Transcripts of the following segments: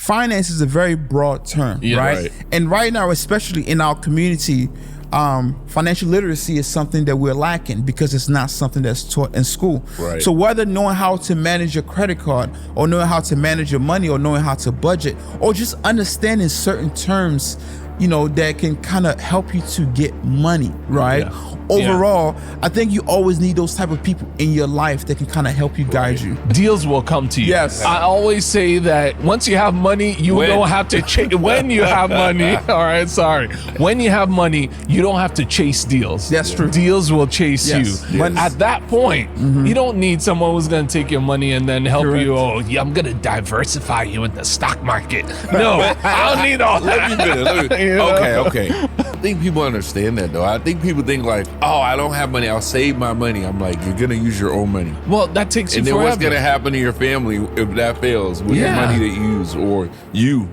finance is a very broad term, right? And right now, especially in our community, financial literacy is something that we're lacking because it's not something that's taught in school. Right. So whether knowing how to manage your credit card, or knowing how to manage your money, or knowing how to budget, or just understanding certain terms, that can kind of help you to get money, right? Yeah. Overall, I think you always need those type of people in your life that can kind of help you, guide you. Deals will come to you. Yes. I always say that once you have money, you don't have to chase. When you have money, all right, sorry. When you have money, you don't have to chase deals. That's true. Deals will chase you. Yes. At that point, you don't need someone who's going to take your money and then help you. Oh, yeah, I'm going to diversify you in the stock market. No, I don't need all that. Okay. I think people understand that, though. I think people think like, oh, I don't have money, I'll save my money. I'm like, you're gonna use your own money. Well, that takes you and then forever. what's gonna happen to your family if that fails with the money that you use, or you?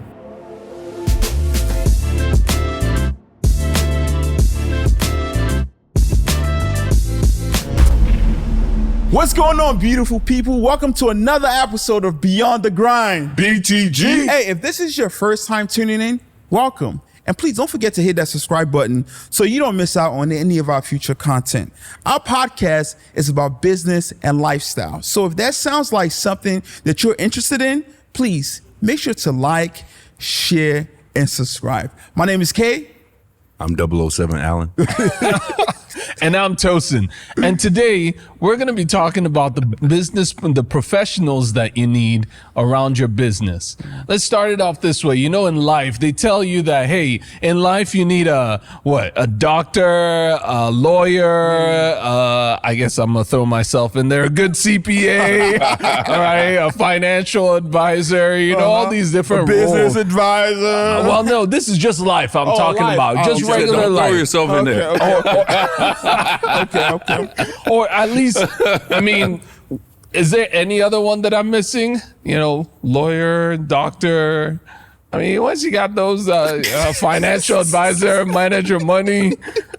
What's going on, beautiful people? Welcome to another episode of Beyond the Grind. BTG. Hey, if this is your first time tuning in, welcome. And please don't forget to hit that subscribe button so you don't miss out on any of our future content. Our podcast is about business and lifestyle. So if that sounds like something that you're interested in, please make sure to like, share, and subscribe. My name is Kay. I'm 007 Allen. And I'm Tosin. And today we're going to be talking about the business, the professionals that you need around your business. Let's start it off this way. In life, they tell you that, hey, in life you need a doctor, a lawyer, I guess I'm going to throw myself in there, a good CPA, all right, a financial advisor, all these different business roles. advisor. Well, no, this is just life I'm talking life. about. Just regular Don't life. throw yourself in there. Okay. Or at least, is there any other one that I'm missing? Lawyer, doctor. Once you got those financial advisor, manage your money,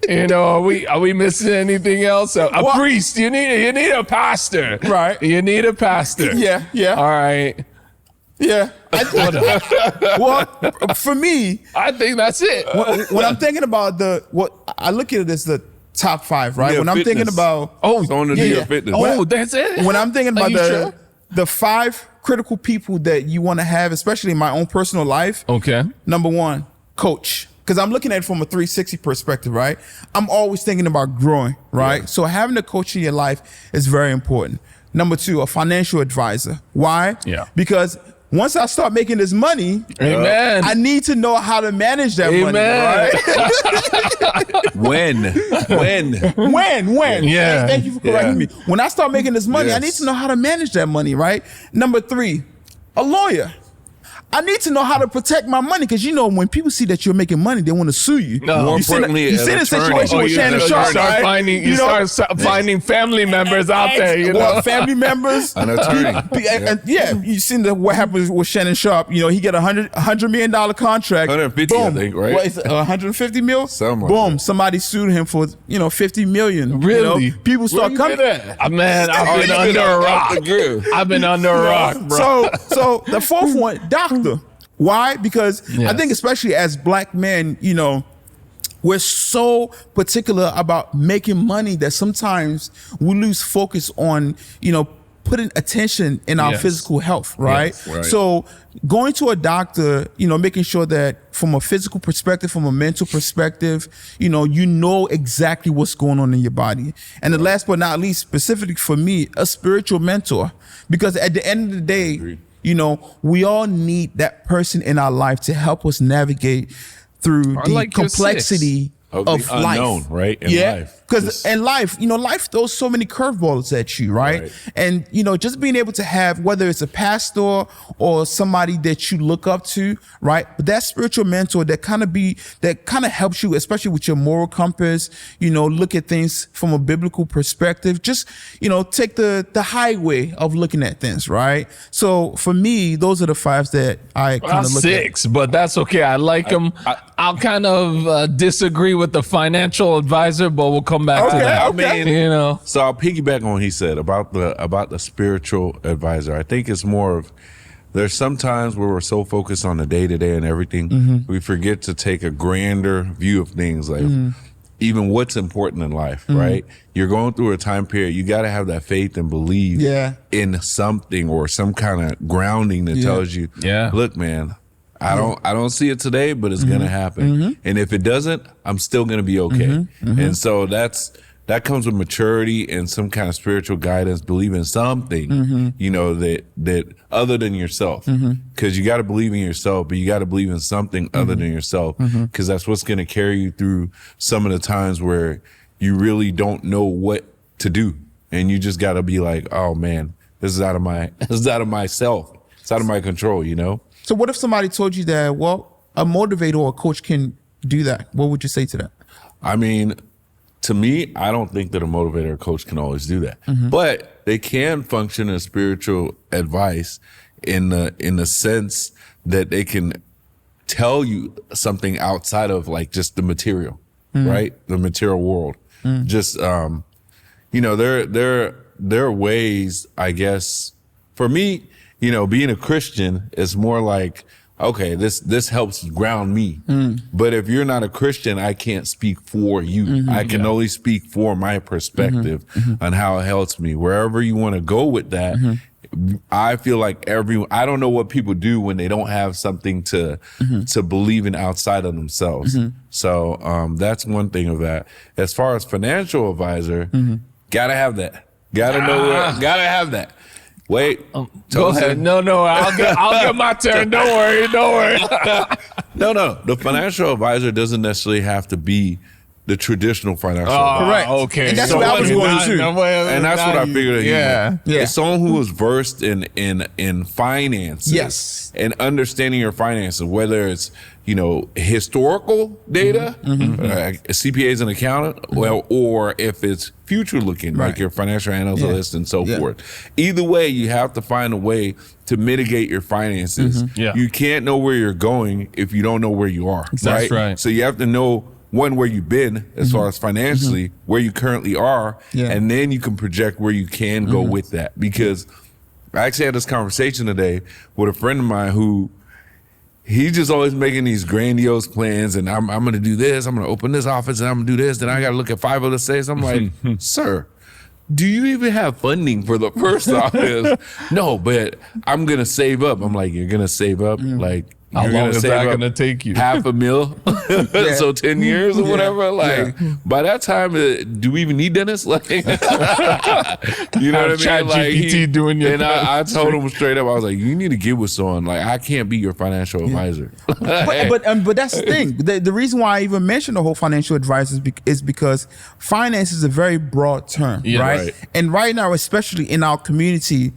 are we missing anything else? A priest. You need a pastor. Right. You need a pastor. Yeah. All right. Yeah. Well, for me, I think that's it. when I'm thinking about I look at it as the top 5, right? Yeah, when I'm fitness. thinking about your fitness. That's it. when I'm thinking Are about you the 5 critical people that you want to have, especially in my own personal life. Okay. Number 1, coach. Because I'm looking at it from a 360 perspective, right? I'm always thinking about growing, right? Yeah. So having a coach in your life is very important. Number 2, a financial advisor. Why? Yeah. Because once I start making this money, Amen. I need to know how to manage that money, right? When? Yeah. Thank you for correcting me. When I start making this money, I need to know how to manage that money, right? Number 3, a lawyer. I need to know how to protect my money because when people see that you're making money, they want to sue you. No. More You see importantly, the situation with Shannon Sharp, start right? finding, you start finding family members out there. Family members, An attorney. You seen what happens with Shannon Sharp. He get $100 million contract. 150, boom. I think, right? What is it, 150 mil? Something like boom. that. Somebody sued him for 50 million. Really? People start coming. Man, I've been under a rock. I've been under a rock, bro. So the 4th one, doctor. Why? Because I think especially as black men, we're so particular about making money that sometimes we lose focus on, putting attention in our physical health, right? Yes, right? So going to a doctor, making sure that from a physical perspective, from a mental perspective, you know exactly what's going on in your body. And the last but not least, specifically for me, a spiritual mentor. Because at the end of the day, we all need that person in our life to help us navigate through the complexity of the life. unknown, right? In life. Because in life, life throws so many curveballs at you, right? And, just being able to have, whether it's a pastor or somebody that you look up to, right? But that spiritual mentor that kind of helps you, especially with your moral compass, look at things from a biblical perspective, just, take the highway of looking at things, right? So for me, those are the 5 that I kind of look 6, but that's okay. I like them. I'll kind of disagree with the financial advisor, but we'll come back to that. So I'll piggyback on what he said about the spiritual advisor. I think it's more of there's some times where we're so focused on the day to day and everything, we forget to take a grander view of things, like even what's important in life, right? You're going through a time period. You got to have that faith and believe in something or some kind of grounding that tells you, look, man, I don't see it today, but it's gonna happen. And if it doesn't, I'm still gonna be okay. And so that comes with maturity and some kind of spiritual guidance, believe in something, you know, that other than yourself. Because you got to believe in yourself, but you got to believe in something other than yourself, because that's what's going to carry you through some of the times where you really don't know what to do. And you just got to be like, oh man, this is out of myself. It's out of my control, you know? So what if somebody told you that, well, a motivator or a coach can do that? What would you say to that? I mean, to me, I don't think that a motivator or coach can always do that, but they can function as spiritual advice in the sense that they can tell you something outside of like just the material, right? The material world. Just, you know, there are ways, I guess, for me, you know, being a Christian is more like, okay, this helps ground me. But if you're not a Christian, I can't speak for you. I can only speak for my perspective on how it helps me. Wherever you want to go with that, I feel like I don't know what people do when they don't have something to believe in outside of themselves. So that's one thing of that. As far as financial advisor, gotta have that. Gotta have that. Wait, go ahead. No, I'll get my turn. Don't worry. No. The financial advisor doesn't necessarily have to be the traditional financial advisor. Correct. Okay. And that's what I was going to. And that's what I figured. Yeah. It's someone who is versed in finances. Yes. And understanding your finances, whether it's, you know, historical data, CPA is an accountant, well, or if it's future looking, like your financial analyst and so forth. Either way, you have to find a way to mitigate your finances. You can't know where you're going if you don't know where you are. That's right. So you have to know, one, where you've been as far as financially, where you currently are, and then you can project where you can go with that. Because I actually had this conversation today with a friend of mine who he's just always making these grandiose plans, and I'm going to do this, I'm going to open this office, and I'm going to do this, then I got to look at 5 other states. I'm like, sir, do you even have funding for the first office? No, but I'm going to save up. I'm like, you're going to save up? Like, how long is that going to take you? $500,000, so 10 years or whatever. Like, by that time, do we even need dentists? Like, you know what I mean? Like, GPT doing your and I told him straight up, I was like, you need to get with someone. Like, I can't be your financial advisor. But that's the thing. The reason why I even mentioned the whole financial advisor is because finance is a very broad term, right? And right now, especially in our community,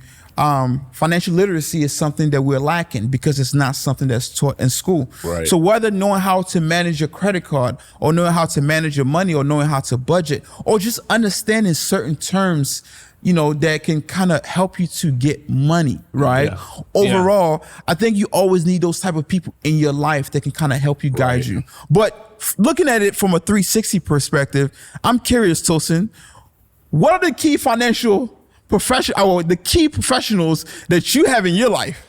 financial literacy is something that we're lacking because it's not something that's taught in school. So whether knowing how to manage your credit card or knowing how to manage your money or knowing how to budget or just understanding certain terms, you know, that can kind of help you to get money, right? Overall, I think you always need those type of people in your life that can kind of help you, guide you. But looking at it from a 360 perspective, I'm curious, Tosin, what are the key the key professionals that you have in your life?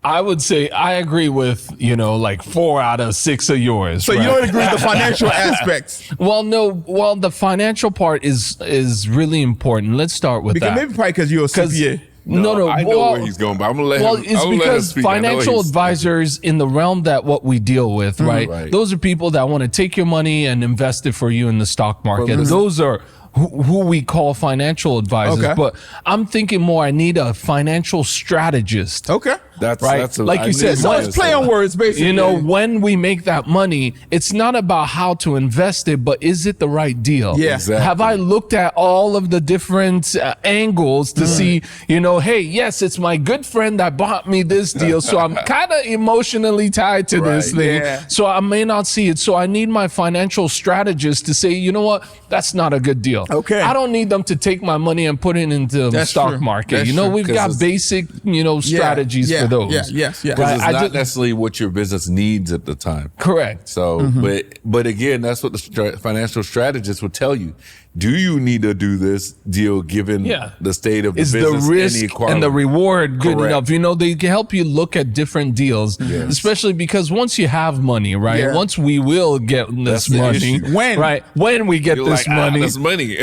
I would say I agree with, you know, like 4 out of 6 of yours. So you don't agree with the financial aspects? Well, no. Well, the financial part is really important. Let's start with that. Maybe probably because you're a CPA. No. I know where he's going, but I'm gonna let him. Well, it's because financial advisors in the realm that what we deal with, right? Those are people that want to take your money and invest it for you in the stock market. Those are who we call financial advisors. But I'm thinking more, I need a financial strategist. That's right. That's like you said, let's play on words, basically. You know, when we make that money, it's not about how to invest it, but is it the right deal? Exactly. Have I looked at all of the different angles to see, you know, hey, yes, it's my good friend that bought me this deal, so I'm kind of emotionally tied to this thing. So I may not see it. So I need my financial strategist to say, you know what, that's not a good deal. I don't need them to take my money and put it into the stock market. You know, we've got basic, you know, strategies for those. Yes. Because it's not necessarily what your business needs at the time. Correct. So, but again, that's what the financial strategist would tell you. Do you need to do this deal given the state of the Is business the risk inequality? and the reward good Correct. enough? You know, they can help you look at different deals, especially because once you have money, right? Yeah. Once we will get this the money, issue. when we get You're this like, money, this money.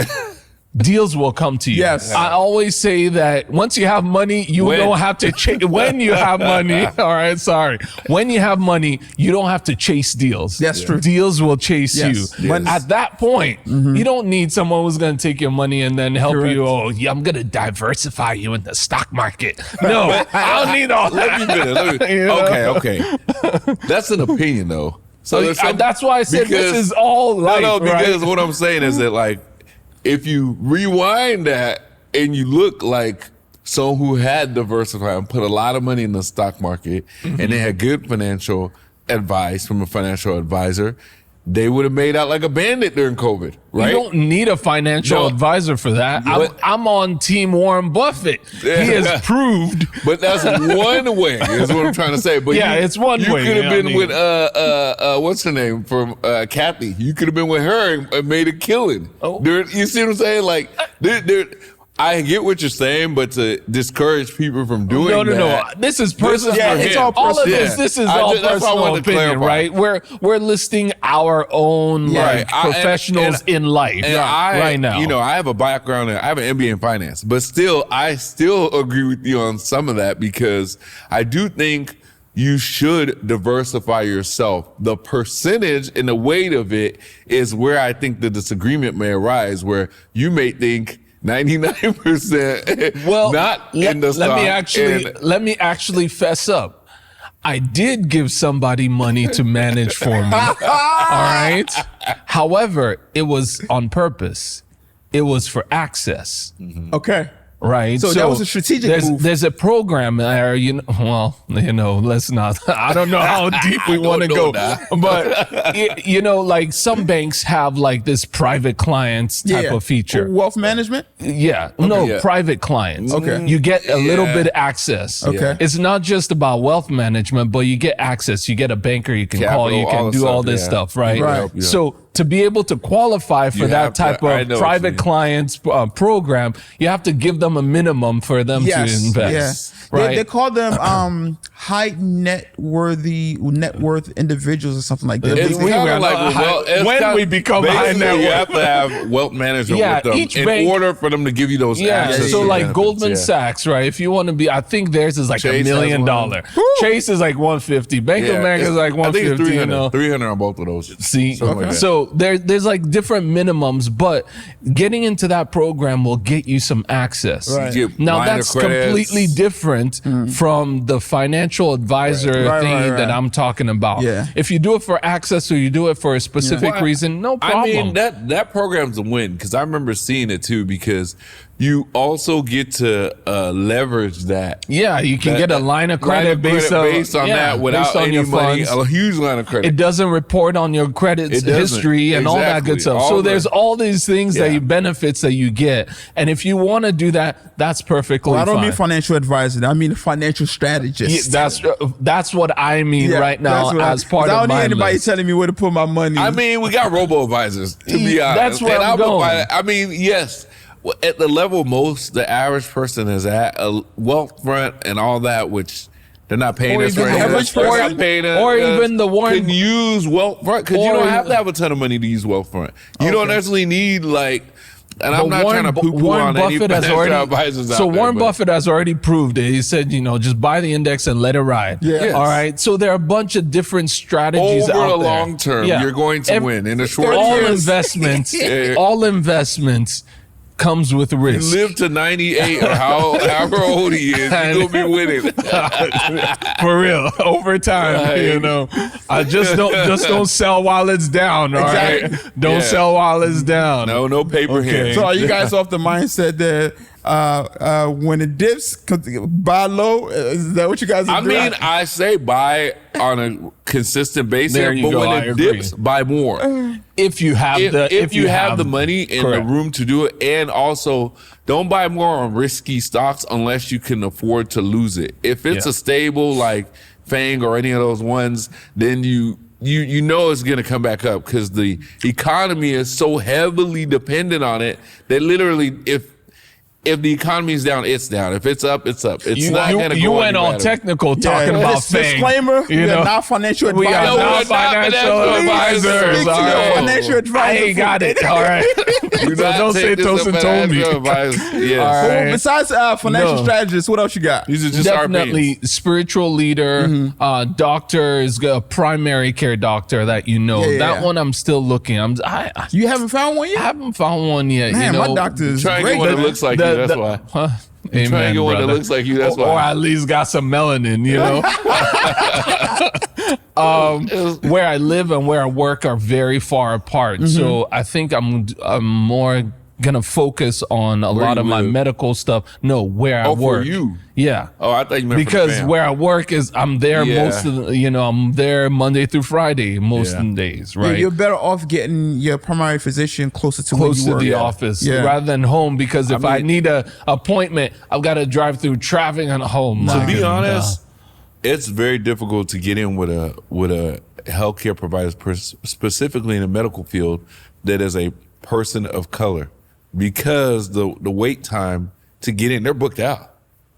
deals will come to you. Yes. I always say that once you have money, you don't have to chase. When you have money, all right, sorry. When you have money, you don't have to chase deals. That's true. Deals will chase Yes. you. Yes. At that point, you don't need someone who's going to take your money and then help you. Oh, yeah, I'm going to diversify you in the stock market. No, I don't need all that. Let me You know? Okay. That's an opinion though. So there's some, that's why I said this is all life, because right? what I'm saying is that like, if you rewind that and you look like someone who had diversified and put a lot of money in the stock market and they had good financial advice from a financial advisor, they would have made out like a bandit during COVID, right? You don't need a financial advisor for that. I'm on team Warren Buffett. He has proved. But that's one way, is what I'm trying to say. But it's one way. You could have been with what's her name from Kathy. You could have been with her and made a killing. Oh. You see what I'm saying? Like, I get what you're saying, but to discourage people from doing No. This is personal. it's all all of personal. this is all that's why I personal wanted to opinion, clarify. right? We're listing our own like professionals in life right now. You know, I have a background. I have an MBA in finance, but still, I still agree with you on some of that because I do think you should diversify yourself. The percentage and the weight of it is where I think the disagreement may arise, where you may think 99%. Well, not in the stock. Let me actually fess up. I did give somebody money to manage for me. All right. However, it was on purpose. It was for access. Okay. Right. So that was a strategic move. There's a program there, let's not, I don't know how deep we want to go, but like some banks have like this private clients type of feature. Wealth management? Private clients. Okay. You get a little bit of access. Okay. It's not just about wealth management, but you get access. You get a banker you can call, you can do all this stuff, right? Right. Yeah. So to be able to qualify for that type of private clients program, you have to give them a minimum for them to invest. Yes. Right. They call them high net worth individuals or something like that. It's kind of like when we become high net worth, you have to have wealth management with them each in bank, order for them to give you those access. So to like benefits. Goldman Sachs, right? If you want to be, I think theirs is like Chase $1 million. Chase is like 150. Bank of America is like 150. I think it's 300. You know? 300 on both of those. See, like so there's like different minimums, but getting into that program will get you some access. Right. Now that's completely different from the financial advisor thingy that I'm talking about. Yeah. If you do it for access or you do it for a specific reason, no problem. I mean, that program's a win because I remember seeing it too because you also get to leverage that. Yeah, you can get a line of credit based on that without any money, a huge line of credit. It doesn't report on your credit history and all that good stuff. So there's all these things benefits that you get. And if you want to do that, that's perfectly fine. I don't mean financial advisor. I mean a financial strategist. That's what I mean right now as part of my I don't need anybody list. telling me where to put my money. I mean, we got robo-advisors, to be honest. That's where I'm going. I mean, yes. At the level the average person is at, a wealth front and all that, which they're not paying us for even the Warren can use wealth front because you don't have to have a ton of money to use wealth front. You don't necessarily need like. And I'm not trying to poo-poo on any financial advisors out there. Warren Buffett has already proved it. He said, just buy the index and let it ride. Yes. All right. So there are a bunch of different strategies over out the there. long term. You're going to win. In the short term, all investments comes with risk. You live to 98 or however old he is, you're going to be winning. For real. Over time, I just don't sell while it's down, all right? Don't sell while it's down. No paper here. So are you guys off the mindset that when it dips, buy low. Is that what you guys are doing? I mean, I say buy on a consistent basis, There you but go, when I it agree. dips, buy more. If you have If you have the money and correct. the room to do it, and also don't buy more on risky stocks unless you can afford to lose it. If it's Yeah. a stable like Fang or any of those ones, then you know it's going to come back up because the economy is so heavily dependent on it that literally if the economy is down, it's down. If it's up, it's up. It's not going to go. You went any all better. technical talking about Fang. Disclaimer: You we are know? not financial We are advisors. not financial advisors. Speak to All your right. financial advisor. I ain't got it. All right. Do not Don't take say this Tosin up told me. financial advice. Yes. All right. Well, besides financial No. strategist, what else you got? These are just our Definitely opinions. spiritual leader, doctor is a primary care doctor that you know. Yeah, that yeah. one I'm still looking. I You haven't found one yet? haven't found one yet. Man, you know, my doctor is Try and get great. one that man. looks like you. That's why. Huh? Try and Amen, get one that brother. looks like you. That's Or why. at least got some melanin, you know. Where I live and where I work are very far apart, so I think I'm more gonna focus on a lot you of my live? medical stuff. No, where I Oh, work. for you. Yeah. Oh, I thought you meant for the Because fam. where I work is I'm there Yeah. most of the, I'm there Monday through Friday most Yeah. of the days, Yeah, right? you're better off getting your primary physician closer to where Close you to work. the office Yeah. rather than home, because if I mean- need a appointment, I've got to drive through traffic and home. To My be goodness. honest, it's very difficult to get in with a healthcare provider, specifically in the medical field, that is a person of color, because the wait time to get in, they're booked out.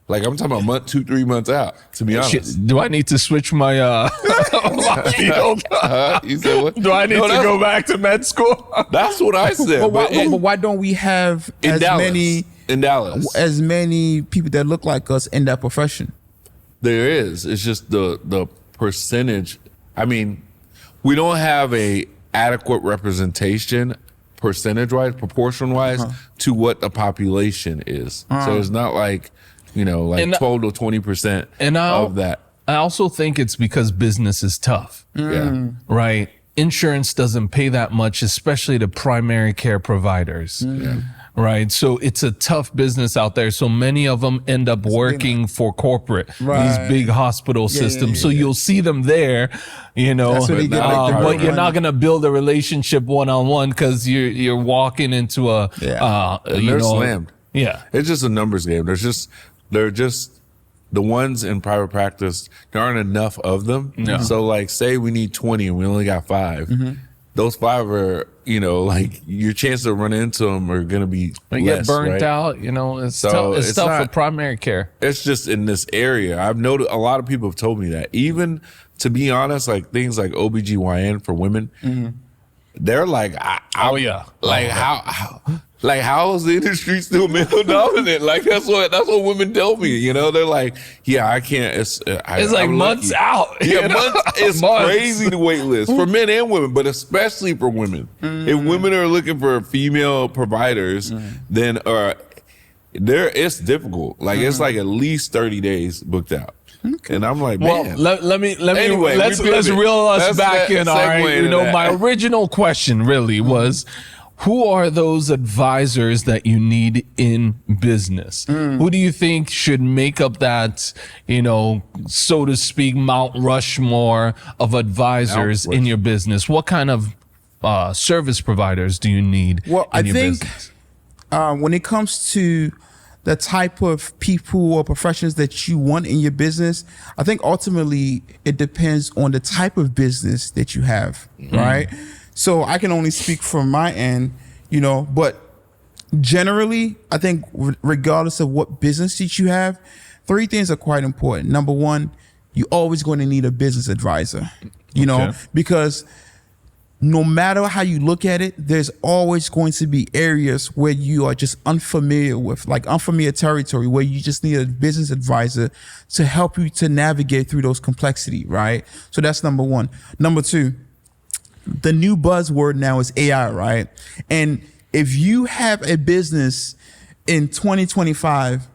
Like I'm talking about 3 months out. To be honest, Shit, do I need to switch my my field? You said what? Do I need to go back to med school? That's what I said. But why don't we have in as Dallas, as many people that look like us in that profession? there is. It's just the percentage. I mean, we don't have a adequate representation percentage-wise, proportion-wise to what the population is. So it's not like, like And- 12 to 20% of that. I also think it's because business is tough, Yeah. right? Insurance doesn't pay that much, especially to primary care providers. Right. So it's a tough business out there. So many of them end up working for corporate, these big hospital systems. So you'll see them there, That's where they get, like, their but real you're not money. going to build a relationship one-on-one because you're walking into a, And they're slammed. Yeah. It's just a numbers game. They're just the ones in private practice. There aren't enough of them. No. So like, say we need 20 and we only got 5. Those 5 are, like your chance to run into them are going to be You less, get burnt right? out, it's So tough. It's it's tough for not- primary care. It's just in this area. I've noticed a lot of people have told me that. Even to be honest, like things like OBGYN for women, they're like, how is the industry still male dominant? Like that's what women tell me. They're like, yeah, I can't. It's like I'm months lucky. out. Yeah, months. It's Months. crazy the wait list for men and women, but especially for women. If women are looking for female providers, then it's difficult. Like it's like at least 30 days booked out. And I'm like, Well, man. let me Anyway, let's we pivot. reel us Let's back in. All right, segue into that. my original question really was, who are those advisors that you need in business? Who do you think should make up that, so to speak, Mount Rushmore of advisors in your business? What kind of service providers do you need Well, in I your think business? when it comes to the type of people or professions that you want in your business, I think ultimately it depends on the type of business that you have, right? So I can only speak from my end, but generally, I think regardless of what business that you have, 3 things are quite important. Number 1, you're always going to need a business advisor, because no matter how you look at it, there's always going to be areas where you are just unfamiliar with, like unfamiliar territory, where you just need a business advisor to help you to navigate through those complexity, right? So that's number 1. Number 2, the new buzzword now is AI, right? And if you have a business in 2025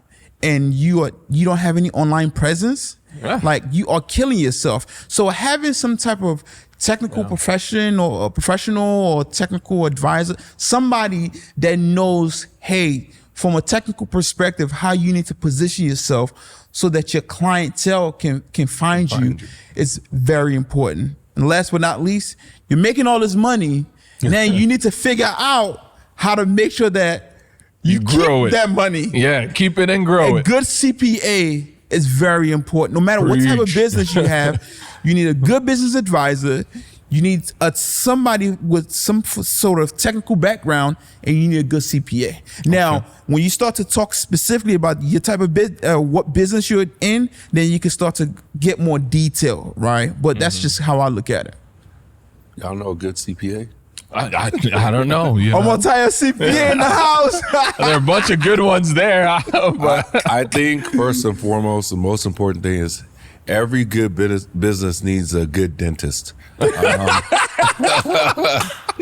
and you don't have any online presence, like you are killing yourself. So having some type of technical profession or technical advisor, somebody that knows, hey, from a technical perspective, how you need to position yourself so that your clientele can find you is very important. And last but not least, you're making all this money. Now you need to figure out how to make sure that you grow that money. Yeah, keep it and grow it. Good CPA is very important. No matter what type of business you have, you need a good business advisor. You need somebody with some sort of technical background, and you need a good CPA. Now, when you start to talk specifically about your type of what business you're in, then you can start to get more detail, right? But that's just how I look at it. Y'all know a good CPA? I don't know. I'm gonna tell you a CPA in the house. There are a bunch of good ones there. I think first and foremost, the most important thing is every good business needs a good dentist.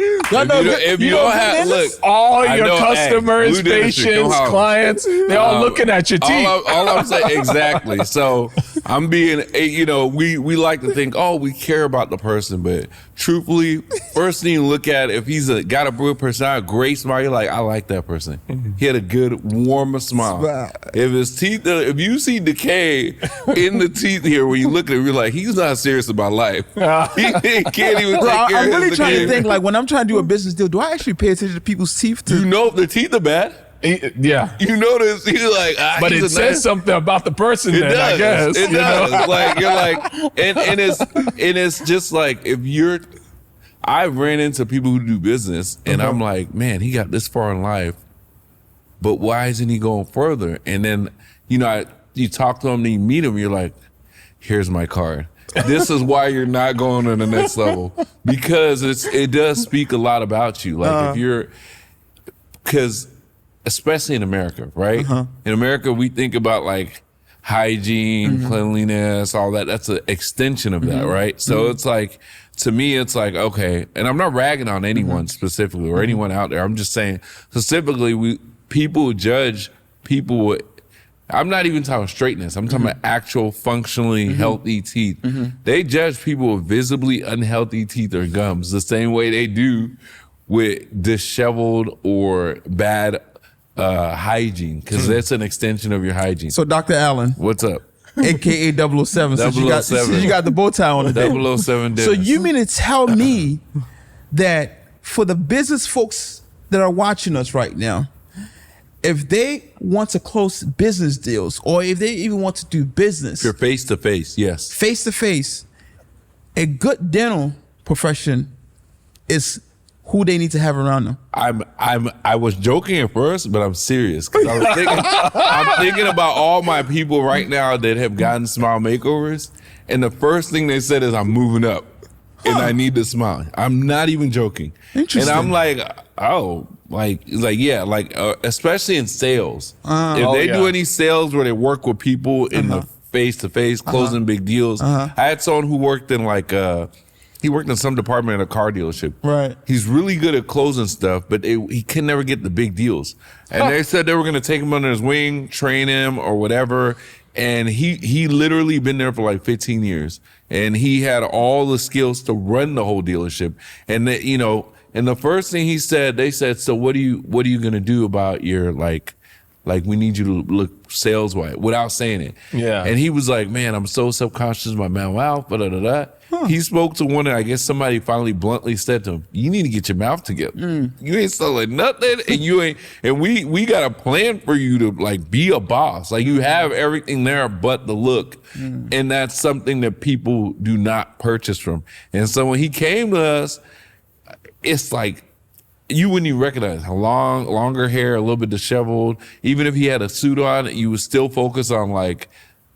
If you don't have, look, all your customers, patients, clients, they're all looking at your teeth. All I'm saying, exactly. So I'm being, we like to think, oh, we care about the person, but truthfully, first thing you look at, if he's got a good personality, great smile, you're like, I like that person. He had a good, warmer smile. If his teeth, if you see decay in the teeth here, when you look at him, you're like, he's not serious about life. He can't even take care of his I'm really trying to think, like, when I'm trying to do a business deal, do I actually pay attention to people's teeth? You know if the teeth are bad? Yeah. You notice, you're like, but it says something about the person then, I guess. It does. Like, you're like, and it's just like, I ran into people who do business, and I'm like, man, he got this far in life, but why isn't he going further? And then, you talk to him, and you meet him, you're like, here's my card. This is why you're not going to the next level, because it does speak a lot about you. Like because especially in America, right? In America, we think about like hygiene, cleanliness, all that. That's an extension of that, right? So it's like, to me, it's like, okay, and I'm not ragging on anyone specifically or anyone out there. I'm just saying specifically, people judge people. I'm not even talking straightness. I'm talking about actual functionally healthy teeth. They judge people with visibly unhealthy teeth or gums the same way they do with disheveled or bad hygiene, because that's an extension of your hygiene. So, Dr. Allen. What's up? AKA 007. 007. You got the bow tie on today. 007 So you mean to tell me that for the business folks that are watching us right now, if they want to close business deals, or if they even want to do business, you're face to face, yes. Face to face, a good dental profession is who they need to have around them. I was joking at first, but I'm serious, because I'm thinking about all my people right now that have gotten smile makeovers, and the first thing they said is, I'm moving up and I need to smile. I'm not even joking. Interesting. And I'm like, oh, especially in sales. If they do any sales where they work with people in the face to face, closing big deals. I had someone who worked in he worked in some department at a car dealership. Right. He's really good at closing stuff, but he can never get the big deals. And they said they were going to take him under his wing, train him or whatever. And he literally been there for like 15 years. And he had all the skills to run the whole dealership. And and the first thing he said, they said, so what are you going to do about your like we need you to look sales wise, without saying it. Yeah. And he was like, man, I'm so subconscious of my mouth, He spoke to one, and I guess somebody finally bluntly said to him, you need to get your mouth together. You ain't selling nothing, and we got a plan for you to like be a boss. Like, you have everything there but the look. And that's something that people do not purchase from. And so when he came to us, it's like, you wouldn't even recognize how longer hair, a little bit disheveled. Even if he had a suit on, you would still focus on like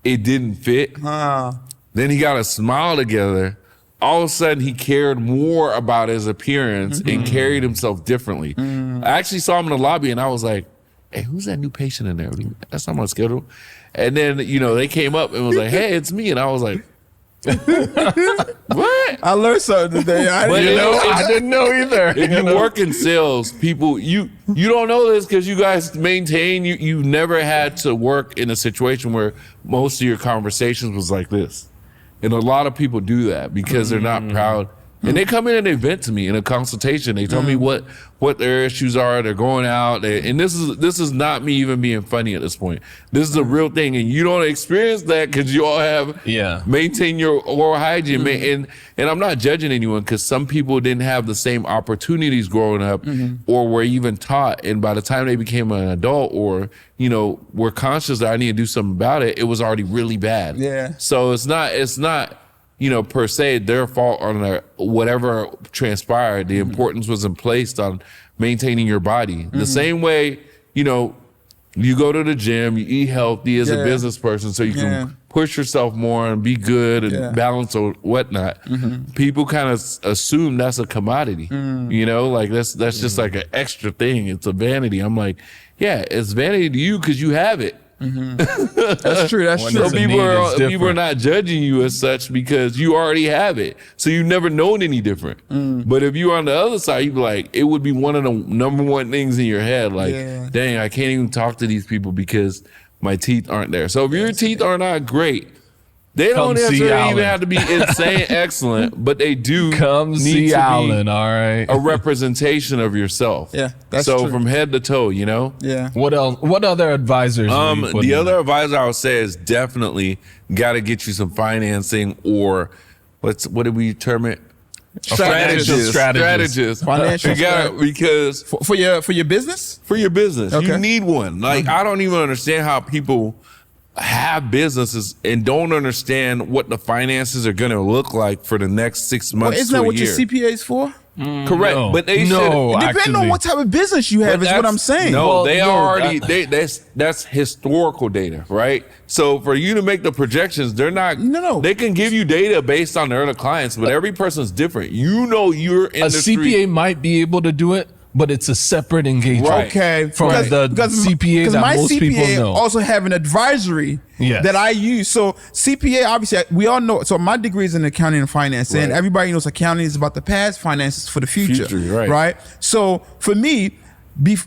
it didn't fit. Then he got a smile together. All of a sudden, he cared more about his appearance and carried himself differently. I actually saw him in the lobby, and I was like, hey, who's that new patient in there? That's not my schedule. And then, they came up and was like, hey, it's me. And I was like, what? I learned something today. I didn't know either. If you work in sales, people, you don't know this because you guys maintain, you never had to work in a situation where most of your conversations was like this. And a lot of people do that because they're not proud And they come in and they vent to me in a consultation. They tell me what their issues are. They're going out. And this is not me even being funny at this point. This is a real thing. And you don't experience that because you all have maintain your oral hygiene. And I'm not judging anyone because some people didn't have the same opportunities growing up or were even taught. And by the time they became an adult or, were conscious that I need to do something about it, it was already really bad. Yeah. So it's not, per se their fault on whatever transpired. The importance wasn't placed on maintaining your body. The same way, you go to the gym, you eat healthy as a business person so you can push yourself more and be good and balance or whatnot. People kind of assume that's a commodity, like that's just like an extra thing. It's a vanity. I'm like, yeah, it's vanity to you because you have it. That's true. That's true. So people are not judging you as such because you already have it. So you've never known any different. But if you're on the other side, you'd be like, it would be one of the number one things in your head. Like, dang, I can't even talk to these people because my teeth aren't there. So if your teeth are not great, they don't necessarily even have to be insane excellent, but they do need to Alan, be all right. a representation of yourself. Yeah, that's so true. from head to toe, Yeah. What else? What other advisors? The other advisor I would say is definitely got to get you some financing or what did we term it? Strategist. Financial because for your business? For your business. Okay. You need one. Like I don't even understand how people have businesses and don't understand what the finances are going to look like for the next 6 months. Isn't that what your CPA is for? Correct, no. but they depending on what type of business you have is what I'm saying. No, that's historical data, right? So for you to make the projections, they're not. No. They can give you data based on their other clients, but every person's different. Your industry. A CPA might be able to do it, but it's a separate engagement. Right. Okay, from the CPA that my most CPA people know. also have an advisory that I use. So CPA, obviously, we all know. So my degree is in accounting and finance, and everybody knows accounting is about the past, finance is for the future, right? So for me,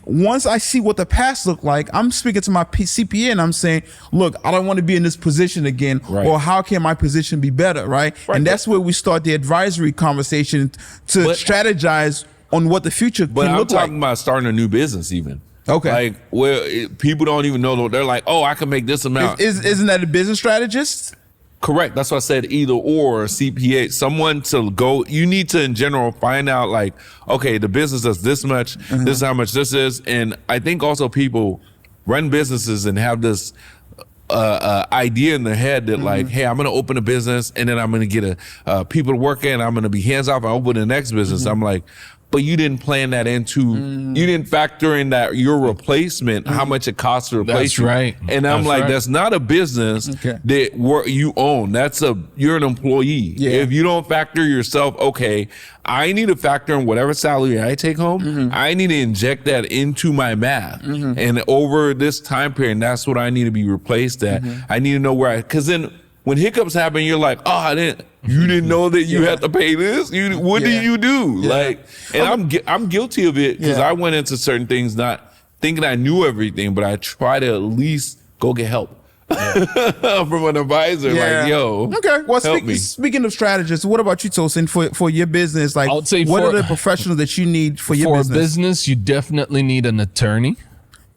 once I see what the past looked like, I'm speaking to my CPA and I'm saying, look, I don't want to be in this position again, or how can my position be better, right? And that's where we start the advisory conversation to strategize on what the future can look like. But I'm talking about starting a new business even. Okay. Like where people don't even know. They're like, oh, I can make this amount. Isn't that a business strategist? Correct. That's why I said either or CPA. Someone to go, you need to in general find out like, okay, the business does this much, this is how much this is. And I think also people run businesses and have this idea in their head that like, hey, I'm going to open a business and then I'm going to get people to work in. I'm going to be hands off and open the next business. I'm like, but you didn't plan that into, you didn't factor in that your replacement, how much it costs to replace That's you. right. And I'm like, that's not a business that you own. You're an employee. Yeah. If you don't factor yourself, okay, I need to factor in whatever salary I take home. I need to inject that into my math. And over this time period, that's what I need to be replaced at. I need to know because then when hiccups happen, you're like, oh, you didn't know that you had to pay this. What do you do? Like, and I'm guilty of it because I went into certain things not thinking I knew everything, but I try to at least go get help from an advisor. Like, yo, okay. Well, help me. Speaking of strategists, what about you, Tosin, for your business? Like, I would say what are the professionals that you need for your business? For a business, you definitely need an attorney.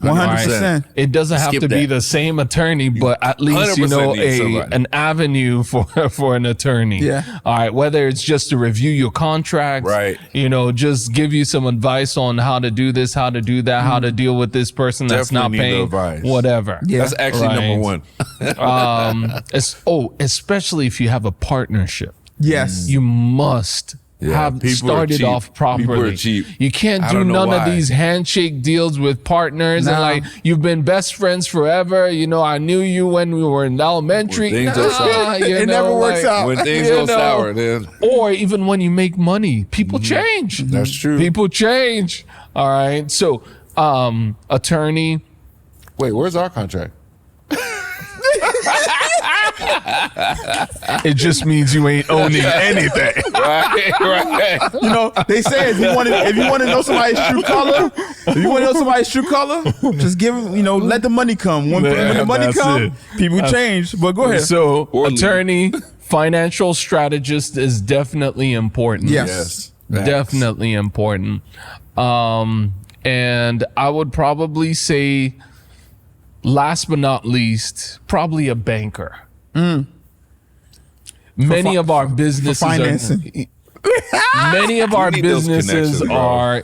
100%. It doesn't have to be the same attorney, but at least an avenue for an attorney. Yeah. All right. Whether it's just to review your contracts, right? Just give you some advice on how to do this, how to do that, how to deal with this person that's not paying, whatever. Yeah. That's actually number one. Especially if you have a partnership. Yes. You must have started off properly. People are cheap. You can't do none of these handshake deals with partners and like you've been best friends forever. I knew you when we were in elementary. It never works out. When things go sour, then. Or even when you make money, people change. That's true. People change. All right. So, attorney. Wait, where's our contract? It just means you ain't owning anything. Right. They say if you want to know somebody's true color, just give them, let the money come. When the money come, people change. But go ahead. So, attorney, financial strategist is definitely important. Yes. Definitely important. And I would probably say, last but not least, probably a banker. Many of our businesses financing. many of our need those businesses connections, bro. are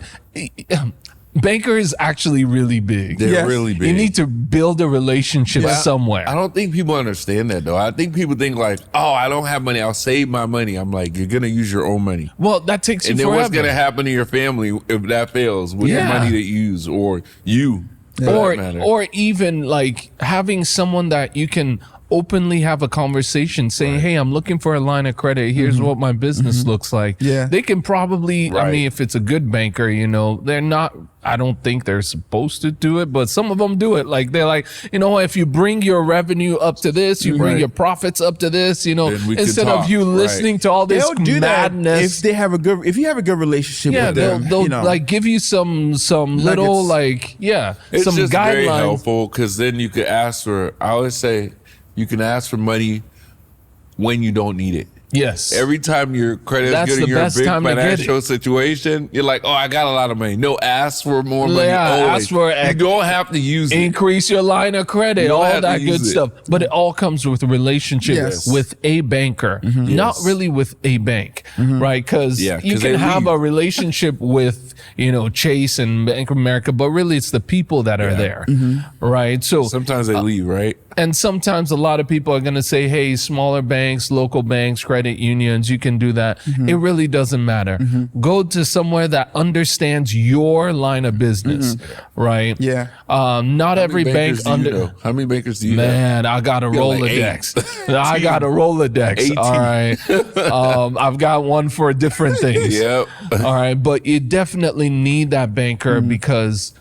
banker is actually really big. They're Yes. really big. You need to build a relationship somewhere. I don't think people understand that though. I think people think like, oh, I don't have money, I'll save my money. I'm like, you're gonna use your own money. Well, that takes you And then forever. what's gonna happen to your family if that fails with the Yeah. money that you use, or you for that matter. or even like having someone that you can openly have a conversation saying, hey, I'm looking for a line of credit. Here's what my business looks like. Yeah. They can probably, I Right. mean, if it's a good banker, you know, they're not, I don't think they're supposed to do it, but some of them do it. Like they're like, you know, if you bring your revenue up to this, you bring Right. your profits up to this, you know, Then we can instead of talk. you Right. listening to all this They'll do that madness. if they have a good. If you have a good relationship Yeah, with they'll, them, they'll you know. like give you some little like It's some just very guidelines. helpful because then you could ask for, I always say, you can ask for money when you don't need it. Yes. Every time your credit That's is good the in your best big time to get financial it. situation, you're like, oh, I got a lot of money. No, ask for more money. Yeah, always. ask for You don't have to use it. Increase your line of credit, You don't all have to that good use it. stuff. But it all comes with a relationship Yes. with a banker, not Yes. really with a bank, right? Because Yeah, you 'cause can they have leave. a relationship with, you know, Chase and Bank of America, but really it's the people that are there, right? So Sometimes they leave, right? and sometimes a lot of people are going to say, hey, smaller banks, local banks, credit unions, you can do that. It really doesn't matter. Go to somewhere that understands your line of business, right? Yeah. Not every bank How many bankers do you have? Man, I got a got like Rolodex. I got a Rolodex. 18. All right. I've got one for different things. Yep. All right. But you definitely need that banker because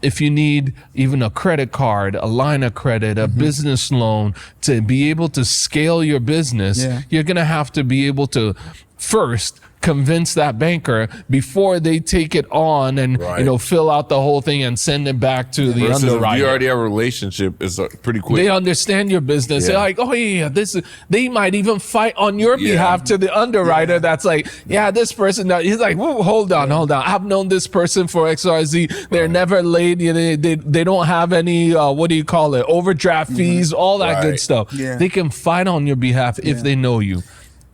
if you need even a credit card, a line of credit, a business loan to be able to scale your business, Yeah. you're going to have to be able to first convince that banker before they take it on and Right. you know fill out the whole thing and send it back to the Versus if underwriter. you already have a relationship, it's pretty quick. They understand your business. Yeah. They're like, oh yeah, this is. They might even fight on your Yeah. behalf to the underwriter. That's like, yeah, this person. He's like, whoa, hold on. I've known this person for XYZ. They're never late. They don't have any. What do you call it? Overdraft fees, all that good Right. stuff. Yeah. They can fight on your behalf if they know you.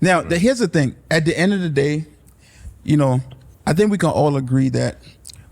Now, here's the thing. At the end of the day, you know, I think we can all agree that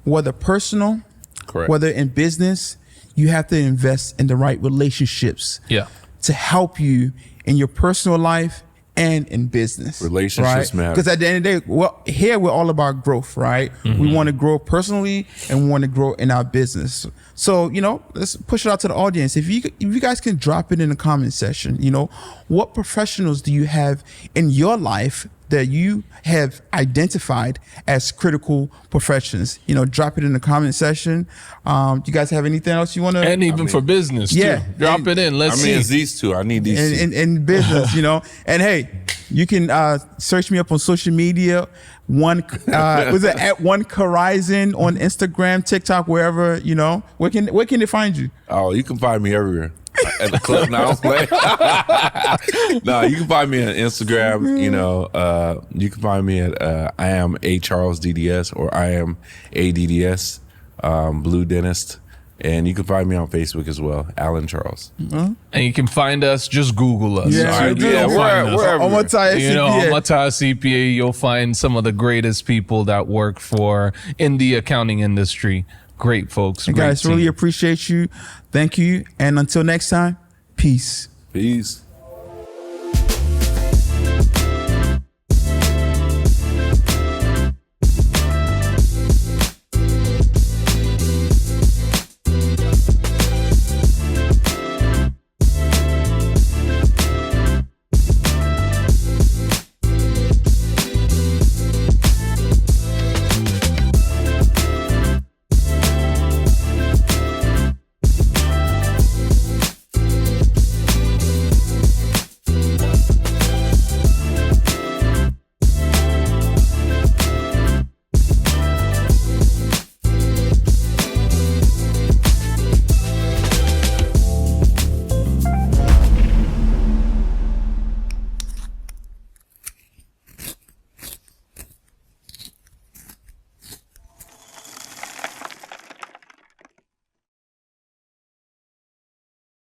whether personal, Correct. whether in business, you have to invest in the right relationships Yeah. to help you in your personal life and in business. Relationships matter. Because at the end of the day, well, here we're all about growth, right? We want to grow personally and we want to grow in our business. So, you know, let's push it out to the audience. If you guys can drop it in the comment section, you know, what professionals do you have in your life that you have identified as critical professions? You know, drop it in the comment section. You guys have anything else you want to? And even for business, yeah. too. Drop And- it in. Let's see. it's these two. I need these two. in business, you know. And hey, you can search me up on social media. Was it at One Horizon on Instagram, TikTok, wherever, you know. Where can they find you? Oh, you can find me everywhere. At the club now. No, you can find me on Instagram. You know, you can find me at I am a Charles DDS or I am a DDS, Blue Dentist. And you can find me on Facebook as well, Alan Charles. And you can find us. Just Google us. Yeah, all right? sure do. You'll find us. We're Omotai You know, CPA. Amata CPA, you'll find some of the greatest people that work in the accounting industry. Great folks. Hey, Great guys, team. really appreciate you. Thank you. And until next time, peace. Peace.